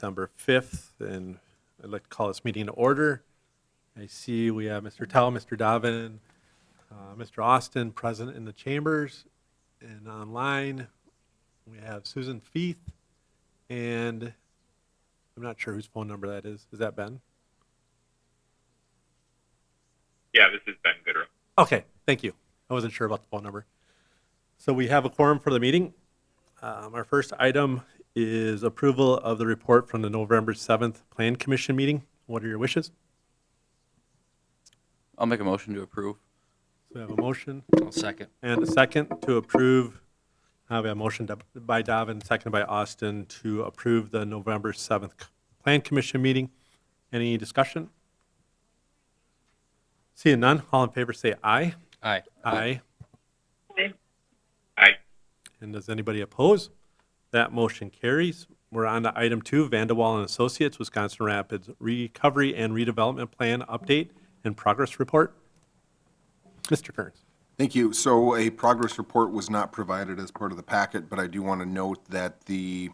December 5th, and I'd like to call this meeting to order. I see we have Mr. Tell, Mr. Davin, Mr. Austin present in the chambers, and online we have Susan Feith, and I'm not sure whose phone number that is. Is that Ben? Yeah, this is Ben Goodrow. Okay, thank you. I wasn't sure about the phone number. So we have a quorum for the meeting. Our first item is approval of the report from the November 7th Plan Commission meeting. What are your wishes? I'll make a motion to approve. So we have a motion I'll second. and a second to approve. We have a motion by Davin, seconded by Austin to approve the November 7th Plan Commission meeting. Any discussion? Seeing none, all in favor say aye. Aye. Aye. Aye. And does anybody oppose? That motion carries. We're on to item 2, Vanderwall and Associates, Wisconsin Rapids Recovery and Redevelopment Plan Update and Progress Report. Mr. Kearns. Thank you. So a progress report was not provided as part of the packet, but I do want to note that the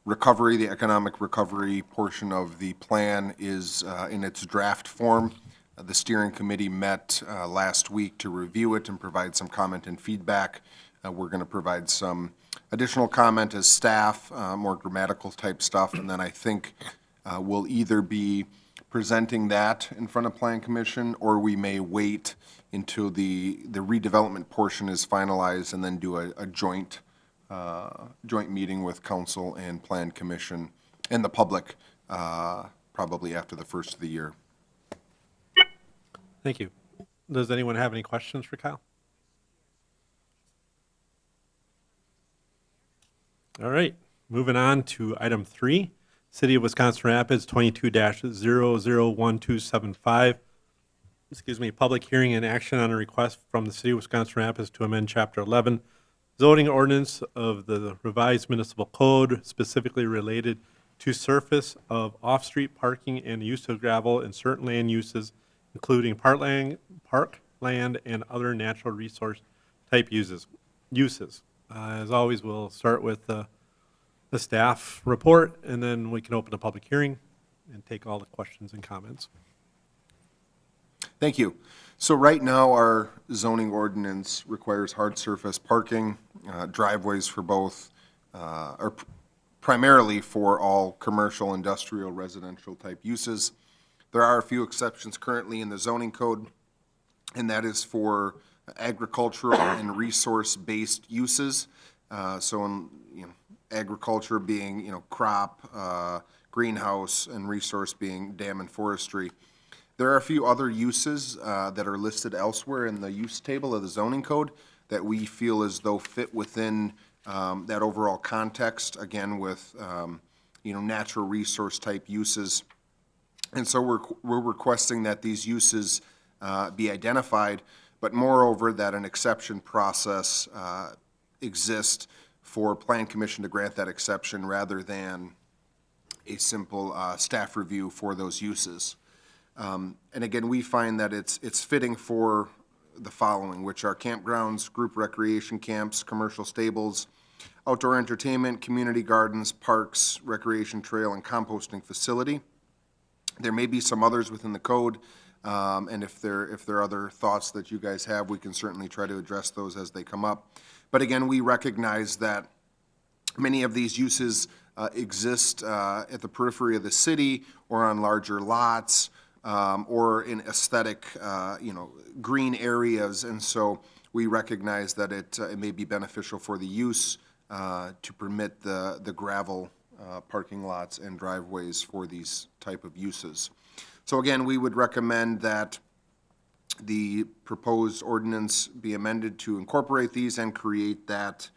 recovery, the economic recovery portion of the plan is in its draft form. The steering committee met last week to review it and provide some comment and feedback. We're going to provide some additional comment as staff, more grammatical type stuff, and then I think we'll either be presenting that in front of Plan Commission, or we may wait until the redevelopment portion is finalized and then do a joint meeting with council and Plan Commission and the public probably after the first of the year. Thank you. Does anyone have any questions for Kyle? All right, moving on to item 3, City of Wisconsin Rapids 22-001275. Public hearing and action on a request from the City of Wisconsin Rapids to amend Chapter 11 zoning ordinance of the revised municipal code, specifically related to surface of off-street parking and use of gravel in certain land uses, including parkland, and other natural resource type uses. As always, we'll start with the staff report, and then we can open a public hearing and take all the questions and comments. Thank you. So right now, our zoning ordinance requires hard surface parking, driveways for both, or primarily for all commercial, industrial, residential type uses. There are a few exceptions currently in the zoning code, and that is for agricultural and resource-based uses. Agriculture being, crop, greenhouse, and resource being dam and forestry. There are a few other uses that are listed elsewhere in the use table of the zoning code that we feel as though fit within that overall context, again with, natural resource type uses. And so we're requesting that these uses be identified, but moreover that an exception process exists for Plan Commission to grant that exception rather than a simple staff review for those uses. And again, we find that it's fitting for the following, which are campgrounds, group recreation camps, commercial stables, outdoor entertainment, community gardens, parks, recreation trail, and composting facility. There may be some others within the code, and if there are other thoughts that you guys have, we can certainly try to address those as they come up. But again, we recognize that many of these uses exist at the periphery of the city or on larger lots or in aesthetic, green areas, and so we recognize that it may be beneficial for the use to permit the gravel parking lots and driveways for these type of uses. So again, we would recommend that the proposed ordinance be amended to incorporate these and create that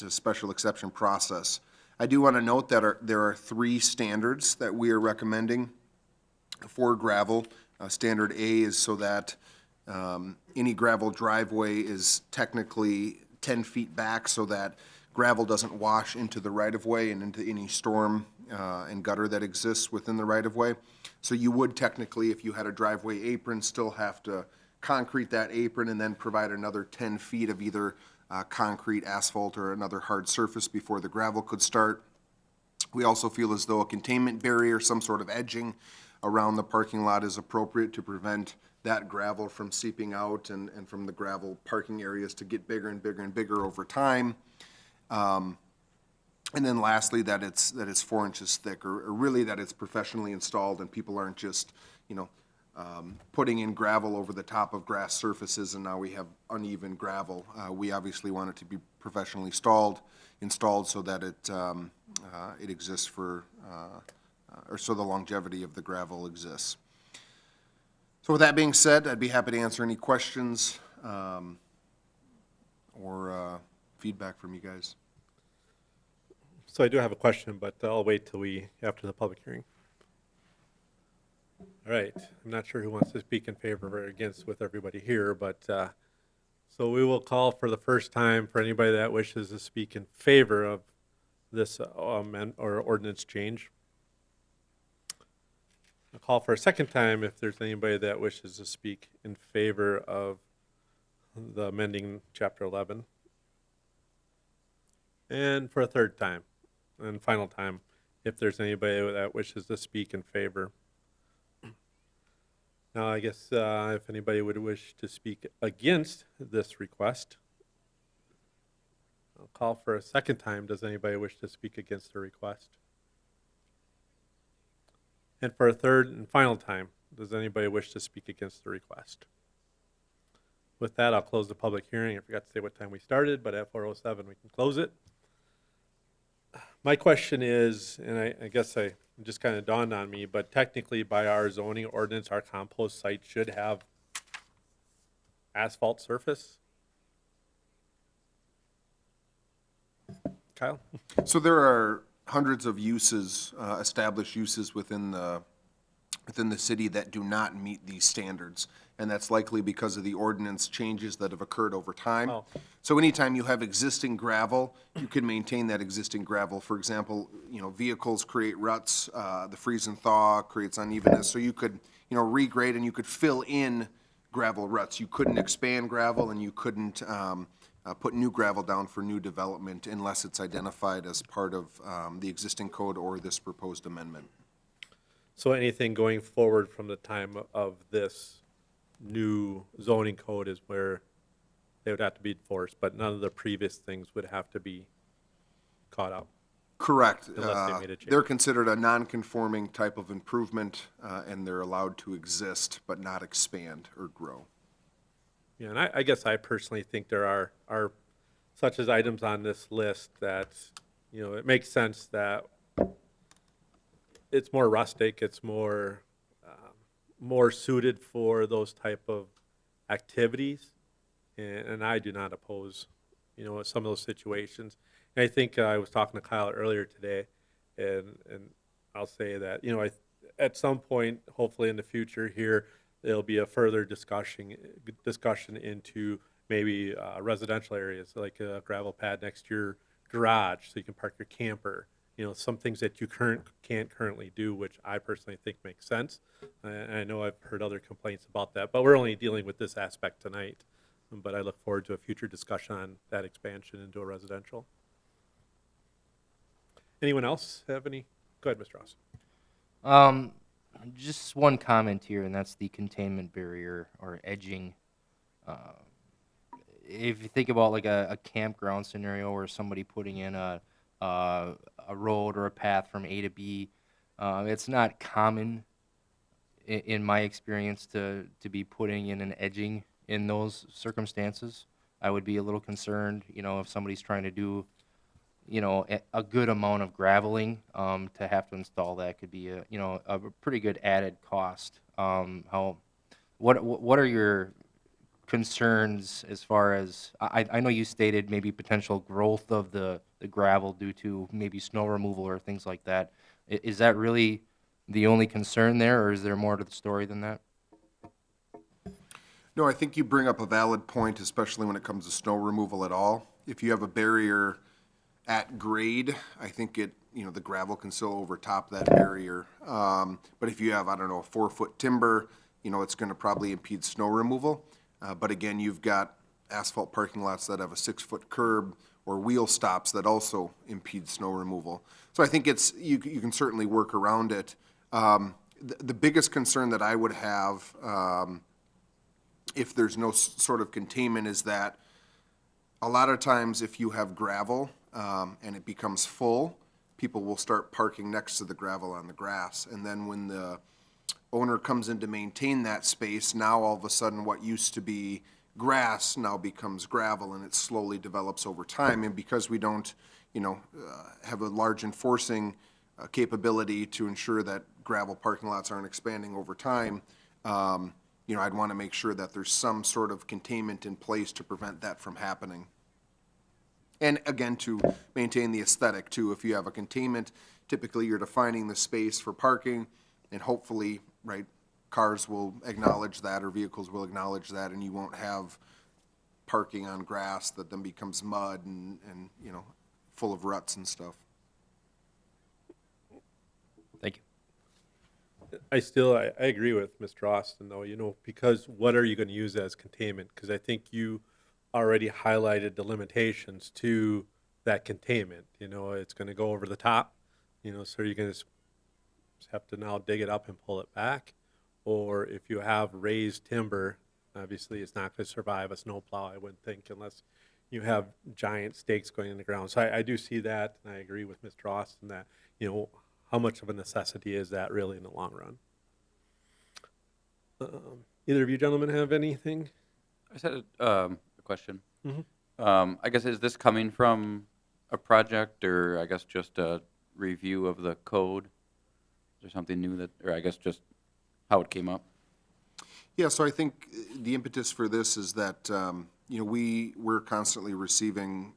special exception process. I do want to note that there are 3 standards that we are recommending for gravel. Standard A is so that any gravel driveway is technically 10 feet back so that gravel doesn't wash into the right-of-way and into any storm and gutter that exists within the right-of-way. So you would technically, if you had a driveway apron, still have to concrete that apron and then provide another 10 feet of either concrete, asphalt, or another hard surface before the gravel could start. We also feel as though a containment barrier, some sort of edging around the parking lot is appropriate to prevent that gravel from seeping out and from the gravel parking areas to get bigger and bigger and bigger over time. And then lastly, that it's 4 inches thick, or really that it's professionally installed and people aren't just, putting in gravel over the top of grass surfaces and now we have uneven gravel. We obviously want it to be professionally installed so that it exists for, or so the longevity of the gravel exists. So with that being said, I'd be happy to answer any questions or feedback from you guys. So I do have a question, but I'll wait till after the public hearing. All right, I'm not sure who wants to speak in favor or against with everybody here, but, so we will call for the first time for anybody that wishes to speak in favor of this or ordinance change. I'll call for a second time if there's anybody that wishes to speak in favor of the amending Chapter 11. And for a third time, and final time, if there's anybody that wishes to speak in favor. Now, I guess if anybody would wish to speak against this request, I'll call for a second time. Does anybody wish to speak against the request? And for a third and final time, does anybody wish to speak against the request? With that, I'll close the public hearing. I forgot to say what time we started, but at 4:07 we can close it. My question is, and I guess it just kind of dawned on me, but technically by our zoning ordinance, our compost site should have asphalt surface? Kyle? So there are hundreds of uses, established uses within the city that do not meet these standards. And that's likely because of the ordinance changes that have occurred over time. Oh. So anytime you have existing gravel, you can maintain that existing gravel. For example, vehicles create ruts, the freeze and thaw creates unevenness. So you could, regrade and you could fill in gravel ruts. You couldn't expand gravel and you couldn't put new gravel down for new development unless it's identified as part of the existing code or this proposed amendment. So anything going forward from the time of this new zoning code is where they would have to be enforced, but none of the previous things would have to be caught up. Correct. Unless they made a change. They're considered a non-conforming type of improvement, and they're allowed to exist but not expand or grow. Yeah, and I guess I personally think there are such as items on this list that, it makes sense that it's more rustic, it's more suited for those type of activities, and I do not oppose, some of those situations. And I think I was talking to Kyle earlier today, and I'll say that, at some point, hopefully in the future here, there'll be a further discussion into maybe residential areas, like a gravel pad next to your garage so you can park your camper. Some things that you can't currently do, which I personally think makes sense. And I know I've heard other complaints about that, but we're only dealing with this aspect tonight. But I look forward to a future discussion on that expansion into a residential. Anyone else have any? Go ahead, Mr. Ross. Just one comment here, and that's the containment barrier or edging. If you think about like a campground scenario where somebody putting in a road or a path from A to B, it's not common in my experience to be putting in an edging in those circumstances. I would be a little concerned, if somebody's trying to do, a good amount of graveling, to have to install that could be a pretty good added cost. What are your concerns as far as, I know you stated maybe potential growth of the gravel due to maybe snow removal or things like that. Is that really the only concern there, or is there more to the story than that? No, I think you bring up a valid point, especially when it comes to snow removal at all. If you have a barrier at grade, I think the gravel can still overtop that barrier. But if you have, a 4-foot timber, it's going to probably impede snow removal. But again, you've got asphalt parking lots that have a 6-foot curb or wheel stops that also impede snow removal. So I think you can certainly work around it. The biggest concern that I would have, if there's no sort of containment, is that a lot of times if you have gravel and it becomes full, people will start parking next to the gravel on the grass. And then when the owner comes in to maintain that space, now all of a sudden what used to be grass now becomes gravel, and it slowly develops over time. And because we don't, have a large enforcing capability to ensure that gravel parking lots aren't expanding over time, I'd want to make sure that there's some sort of containment in place to prevent that from happening. And again, to maintain the aesthetic too. If you have a containment, typically you're defining the space for parking, and hopefully, right, cars will acknowledge that, or vehicles will acknowledge that, and you won't have parking on grass that then becomes mud and full of ruts and stuff. Thank you. I agree with Mr. Austin, though, because what are you going to use as containment? Because I think you already highlighted the limitations to that containment. It's going to go over the top, so you're going to have to now dig it up and pull it back. Or if you have raised timber, obviously it's not going to survive a snowplow, I wouldn't think, unless you have giant stakes going in the ground. So I do see that, and I agree with Mr. Austin that, how much of a necessity is that really in the long run? Either of you gentlemen have anything? I just had a question. Mhm. I guess, is this coming from a project, or I guess just a review of the code? Is there something new or I guess just how it came up? Yeah, so I think the impetus for this is that, we're constantly receiving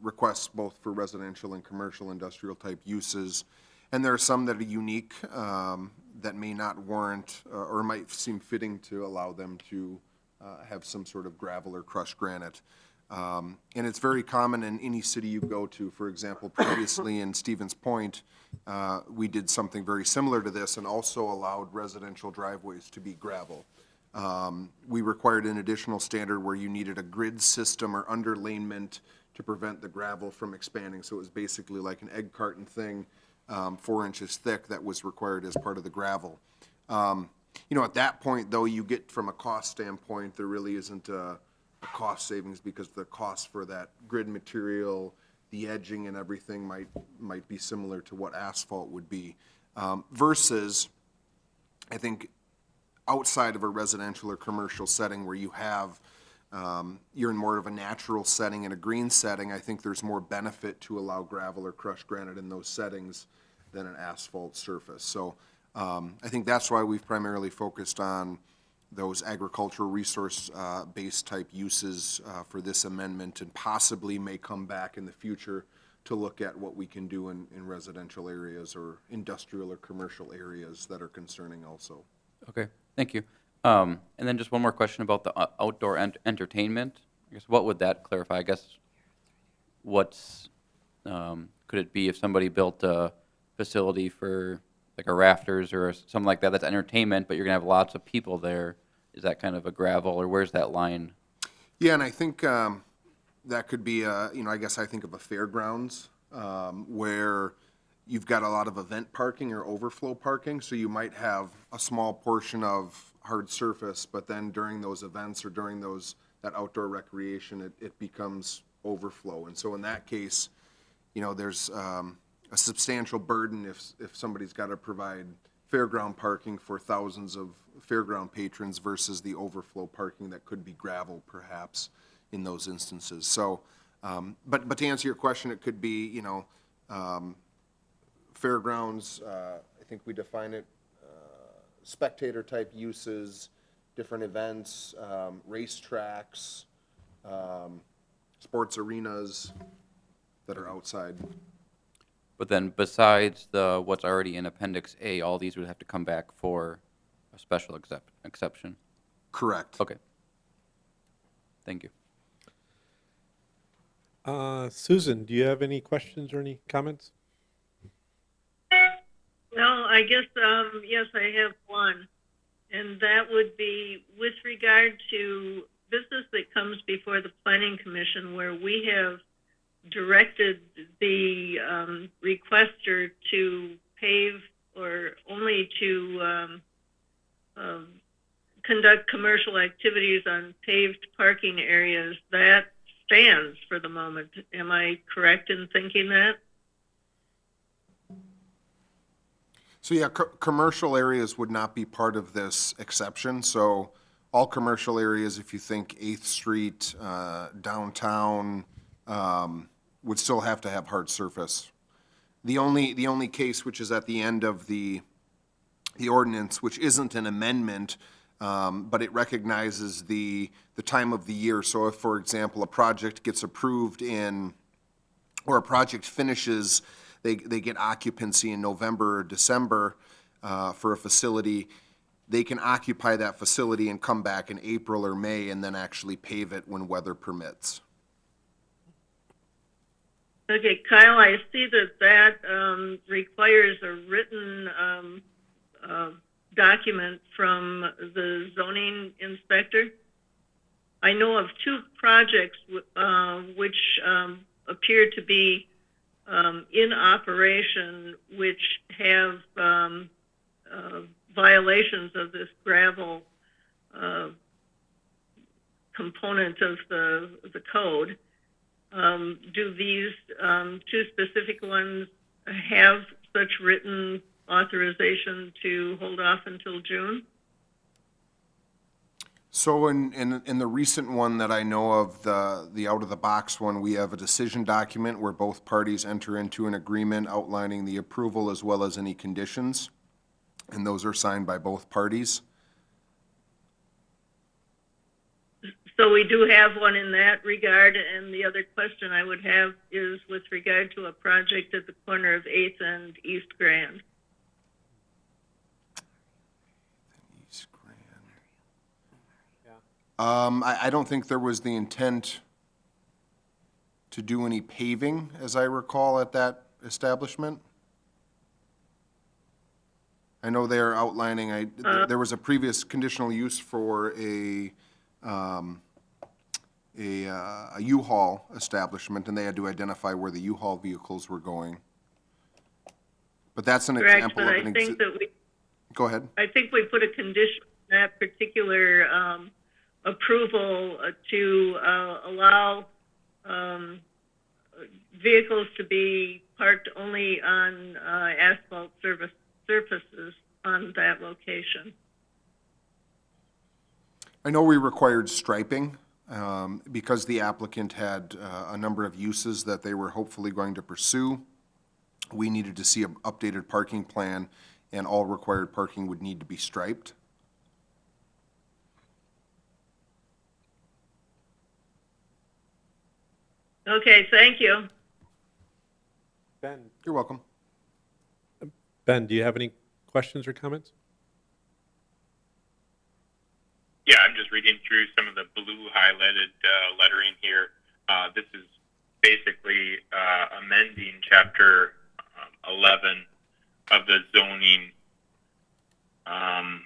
requests both for residential and commercial industrial type uses. And there are some that are unique that may not warrant or might seem fitting to allow them to have some sort of gravel or crushed granite. And it's very common in any city you go to. For example, previously in Stevens Point, we did something very similar to this and also allowed residential driveways to be gravel. We required an additional standard where you needed a grid system or underlayment to prevent the gravel from expanding. So it was basically like an egg carton thing, 4 inches thick, that was required as part of the gravel. At that point, though, you get from a cost standpoint, there really isn't a cost savings, because the cost for that grid material, the edging and everything might be similar to what asphalt would be. Versus, I think, outside of a residential or commercial setting where you have, you're in more of a natural setting and a green setting, I think there's more benefit to allow gravel or crushed granite in those settings than an asphalt surface. So I think that's why we've primarily focused on those agricultural resource based type uses for this amendment, and possibly may come back in the future to look at what we can do in residential areas or industrial or commercial areas that are concerning also. Okay, thank you. And then just one more question about the outdoor entertainment. I guess what would that clarify? I guess what's could it be if somebody built a facility for like a rafters or something like that, that's entertainment, but you're gonna have lots of people there? Is that kind of a gravel, or where's that line? Yeah, and I think that could be, I guess I think of a fairgrounds where you've got a lot of event parking or overflow parking, so you might have a small portion of hard surface, but then during those events or during that outdoor recreation, it becomes overflow. And so in that case, there's a substantial burden if somebody's got to provide fairground parking for thousands of fairground patrons versus the overflow parking that could be gravel perhaps in those instances. So, but to answer your question, it could be, fairgrounds, I think we define it, spectator type uses, different events, racetracks, sports arenas that are outside. But then besides what's already in Appendix A, all these would have to come back for a special exception? Correct. Okay. Thank you. Susan, do you have any questions or any comments? Well, I guess, yes, I have one. And that would be with regard to business that comes before the Planning Commission where we have directed the requester to pave or only to conduct commercial activities on paved parking areas, that stands for the moment. Am I correct in thinking that? So yeah, commercial areas would not be part of this exception. So all commercial areas, if you think 8th Street, downtown, would still have to have hard surface. The only case which is at the end of the ordinance, which isn't an amendment, but it recognizes the time of the year. So if, for example, a project gets approved or a project finishes, they get occupancy in November or December for a facility, they can occupy that facility and come back in April or May and then actually pave it when weather permits. Okay, Kyle, I see that requires a written document from the zoning inspector. I know of two projects which appear to be in operation, which have violations of this gravel component of the code. Do these two specific ones have such written authorization to hold off until June? So in the recent one that I know of, the out-of-the-box one, we have a decision document where both parties enter into an agreement outlining the approval as well as any conditions, and those are signed by both parties. So we do have one in that regard, and the other question I would have is with regard to a project at the corner of 8th and East Grand. East Grand. I don't think there was the intent to do any paving, as I recall, at that establishment. I know they are outlining, there was a previous conditional use for a U-Haul establishment, and they had to identify where the U-Haul vehicles were going. But that's an Correct, example but of an I think that Go ahead. I think we put a condition on that particular approval to allow vehicles to be parked only on asphalt surfaces on that location. I know we required striping because the applicant had a number of uses that they were hopefully going to pursue. We needed to see an updated parking plan, and all required parking would need to be striped. Okay, thank you. Ben, You're welcome. do you have any questions or comments? Yeah, I'm just reading through some of the blue highlighted lettering here. This is basically amending Chapter 11 of the zoning. And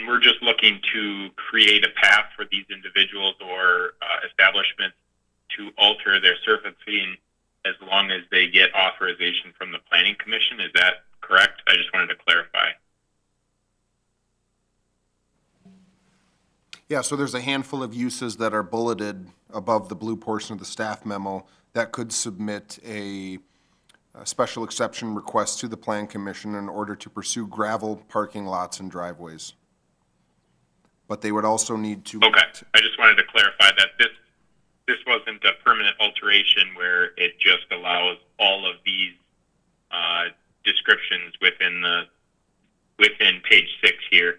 we're just looking to create a path for these individuals or establishments to alter their surfacing as long as they get authorization from the Planning Commission. Is that correct? I just wanted to clarify. Yeah, so there's a handful of uses that are bulleted above the blue portion of the staff memo that could submit a special exception request to the Plan Commission in order to pursue gravel parking lots and driveways. But they would also need to... Okay, I just wanted to clarify that this wasn't a permanent alteration where it just allows all of these descriptions within page 6 here,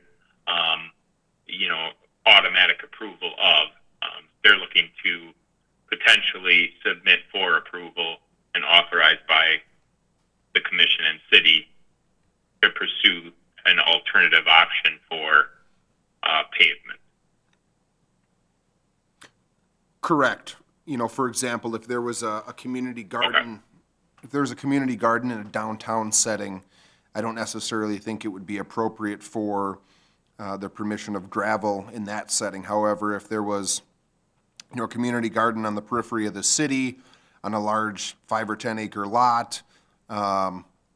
automatic approval of. They're looking to potentially submit for approval and authorized by the commission and city to pursue an alternative option for pavement. Correct. For example, if there was a community garden, if there was a community garden in a downtown setting, I don't necessarily think it would be appropriate for the permission of gravel in that setting. However, if there was, a community garden on the periphery of the city, on a large 5 or 10 acre lot,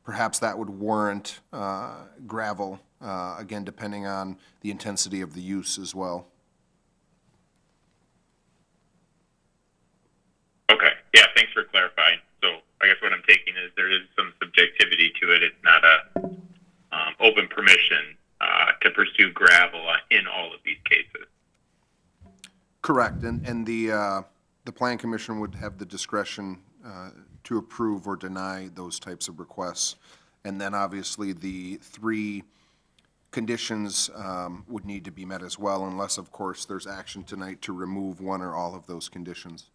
perhaps that would warrant gravel, again, depending on the intensity of the use as well. Okay, yeah, thanks for clarifying. So I guess what I'm taking is there is some subjectivity to it. It's not a open permission to pursue gravel in all of these cases. Correct, and the Plan Commission would have the discretion to approve or deny those types of requests. And then obviously the 3 conditions would need to be met as well, unless, of course, there's action tonight to remove one or all of those conditions.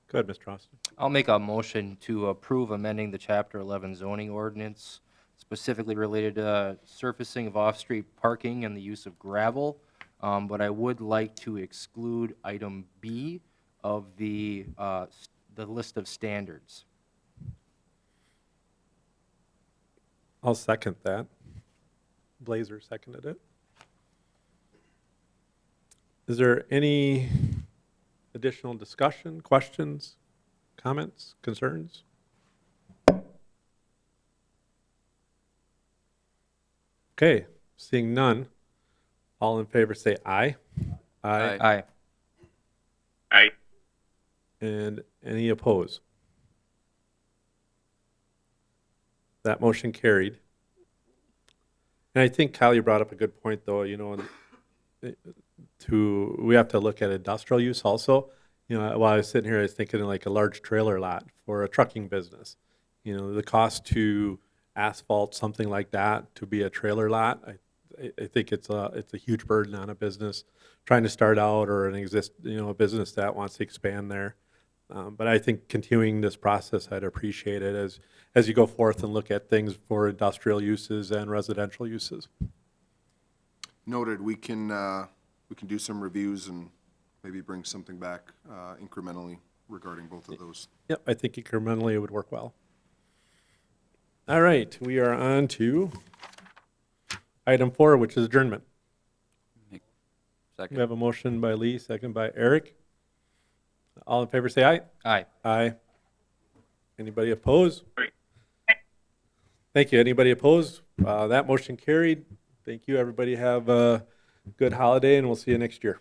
Go ahead, Mr. Austin. I'll make a motion to approve amending the Chapter 11 zoning ordinance, specifically related to surfacing of off-street parking and the use of gravel. But I would like to exclude item B of the list of standards. I'll second that. Blazer seconded it. Is there any additional discussion, questions, comments, concerns? Okay, seeing none, all in favor say aye. Aye. Aye. I And any opposed? That motion carried. And I think Kyle, you brought up a good point, though, we have to look at industrial use also. While I was sitting here, I was thinking like a large trailer lot for a trucking business. The cost to asphalt something like that to be a trailer lot, I think it's a huge burden on a business trying to start out or a business that wants to expand there. But I think continuing this process, I'd appreciate it as you go forth and look at things for industrial uses and residential uses. Noted, we can do some reviews and maybe bring something back incrementally regarding both of those. Yep, I think incrementally it would work well. All right, we are on to item 4, which is adjournment. We Second. have a motion by Lee, second by Eric. All in favor say aye. Aye. Aye. Anybody opposed? Aye. Thank you. Anybody opposed? That motion carried. Thank you. Everybody have a good holiday, and we'll see you next year.